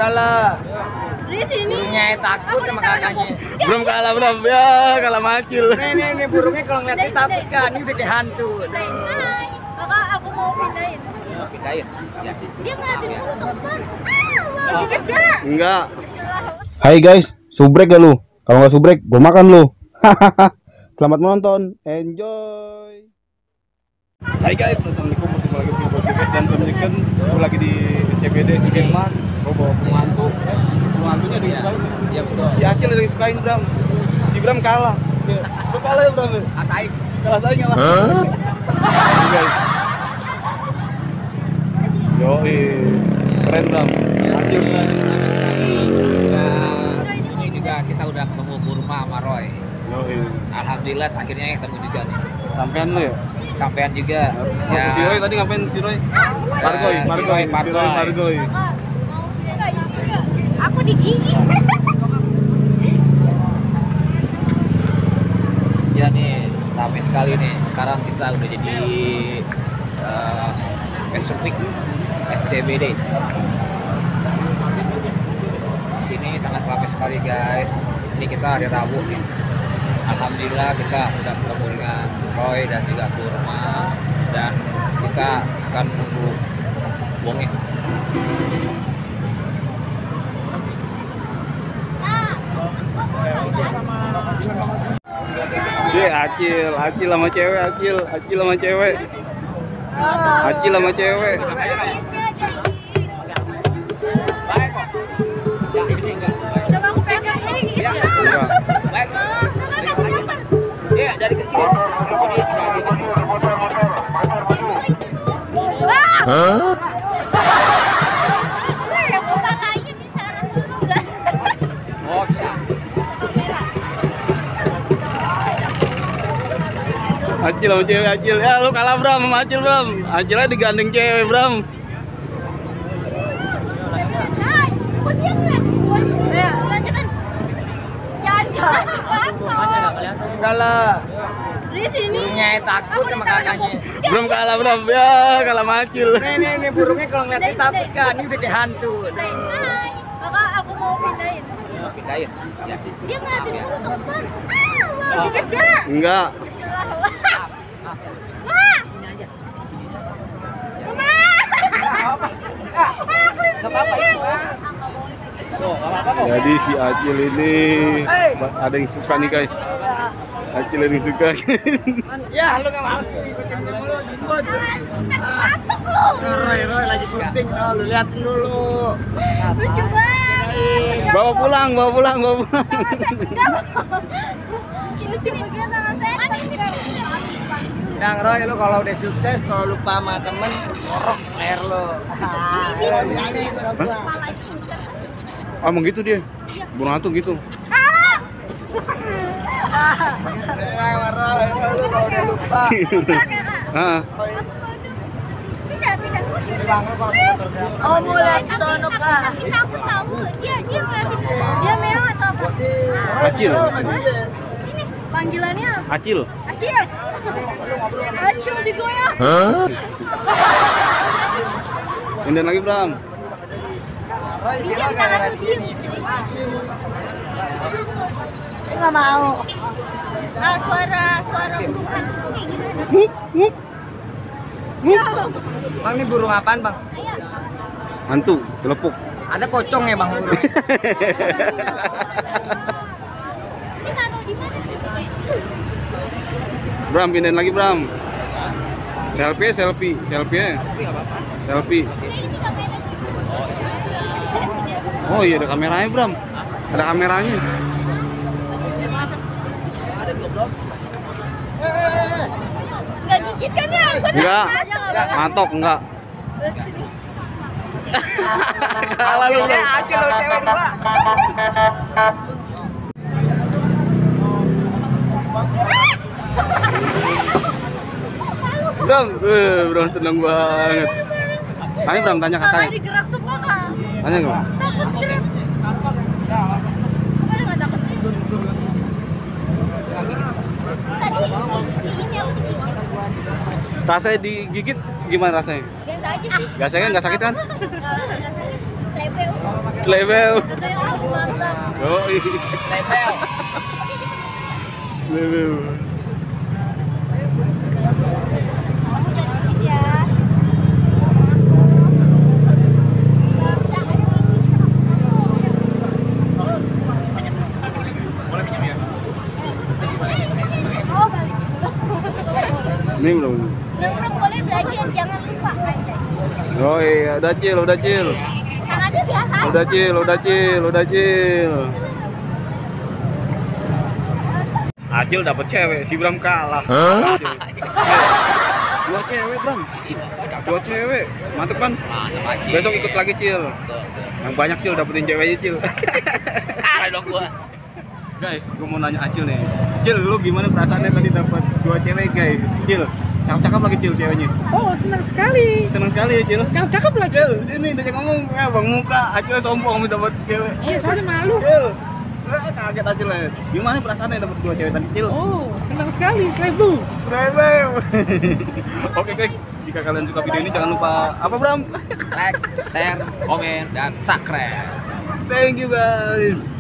Enggak lah. Di sini. Burungnya takut sama kakaknya. Belum kalah Bram, ya kalah macil. Nih burungnya kalau ngeliatnya takut kan, ini udah kayak hantu. Hai. Kakak, aku mau pindahin. Pindahin? Ya. Dia ngeliatin mulu teman. Wah, gede. Enggak. Hai guys, subrek gak lu? Kalau nggak subrek, gue makan lu. Selamat menonton, enjoy. Hai guys, assalamualaikum warahmatullahi wabarakatuh dan connection. Gue lagi di CBD Sudirman. Gue bawa pembantu. Pembantunya ada yang sukain. Iya betul. Si Acil ada yang sukain Bram. Si Bram kalah. Lu kalah ya Bram? Asaik. Kalah saing kalah. Guys. Yoi, keren Bram. Acil keren. Di sini juga kita udah ketemu Burma sama Roy. Yoi. Alhamdulillah akhirnya ketemu juga nih. Sampean lu ya? Sampean juga. Ya. Si Roy tadi ngapain si Roy? Margoy. Kakak, mau pindahin juga. Aku digigit. Ya nih, ramai sekali nih. Sekarang kita udah jadi Fashion Week SCBD. Di sini sangat ramai sekali guys. Ini kita hari Rabu nih. Alhamdulillah kita sudah ketemu dengan Roy dan juga Burma, dan kita akan menunggu Bonge. Acil sama cewek, Acil sama cewek. Acil sama cewek. Coba aku pegang ini gigit. Iya, dari kecil. Yang kepalanya bicara dulu kan. Oh, Acil sama cewek, Acil. Ya lu kalah Bram sama Acil Bram. Acilnya digandeng cewek Bram. Hai, kok dia ngeliat? Ya, lanjutkan. Jangan Enggak lah. di sini. Burungnya takut sama kakaknya. Belum kalah Bram, ya kalah Acil. Nih burungnya kalau ngeliatnya takut kan, ini udah kayak hantu. Hai, kakak, aku mau pindahin. pindahin. Ya. Dia ngeliatin mulu teman. Wah, gede. Enggak. Wah. Jadi si Acil ini ada yang susah nih guys. Acil ada yang suka. Ya lu nggak mau ikutin dulu jemput. Roy lagi syuting, lu liatin dulu. Lucu banget. Bawa pulang. Sini bagian tangan saya. Yang Roy lu kalau udah sukses, kalau lupa sama temen, korok leher lu. Ah, emang gitu dia. Burung hantu gitu. Roy lu kalau udah lupa. Heeh. Pindah. Oh, mau lihat sono kah? Aku tahu. Dia ngeliatin. Dia merah atau apa? Acil. Ini panggilannya apa? Acil. Acil. Acil digoyang. Pindahin lagi Bram. Roy dia gara-gara dia nih. Nggak mau. Ah, suara burung hantu kayak gimana? Bang, ini burung apaan bang? Hantu, telepuk. Ada pocong ya bang burung? Ini taruh di mana? Bram, pindahin lagi Bram. Selfie. Selfie. Ini kamera. Oh iya ada kameranya Bram. Ada kameranya. Nggak gigit kan ya? Enggak. Mantok enggak. Kalah lu Bram. Acil lu cewek dua. Bram seneng banget. Bram tanya kakaknya. Digerak semua kak. Tanya enggak? Takut gerak. Apa nggak takut sih? Tadi ini aku digigit. Rasanya digigit gimana rasanya? Biasa aja sih. Biasanya nggak sakit kan? Nggak sakit. Slebel. Itu yang aku mantap. Oh, Tempel. Slebel. Ya. Oh, balik. Ini belum. Nongkrong boleh lagi, jangan lupa kan. Oh iya, udah Cil, udah Cil. Yang ada biasa. Udah Cil, udah Cil, udah Cil. Acil dapet cewek, si Bram kalah. Acil. Dua cewek, Bram. Dua cewek. Mantep kan? Besok ikut lagi Cil. Yang banyak Cil dapetin ceweknya Cil. Kalah dong gua. Guys, gua mau nanya Acil nih. Cil, lu gimana perasaannya tadi dapat dua cewek, guys? Cil, cakep-cakep lagi Cil ceweknya. Oh, senang sekali. Seneng sekali ya Cil. Cakep lagi. Cil, sini diajak ngomong, bang muka. Acil sombong dapat cewek. Iya, soalnya malu. Cil, kaget Acil ya. Gimana perasaannya dapat dua cewek tadi Cil? Oh, senang sekali. Seribu. Bram. Oke guys, jika kalian suka video ini jangan lupa apa Bram? Like, share, komen, dan subscribe. Thank you guys.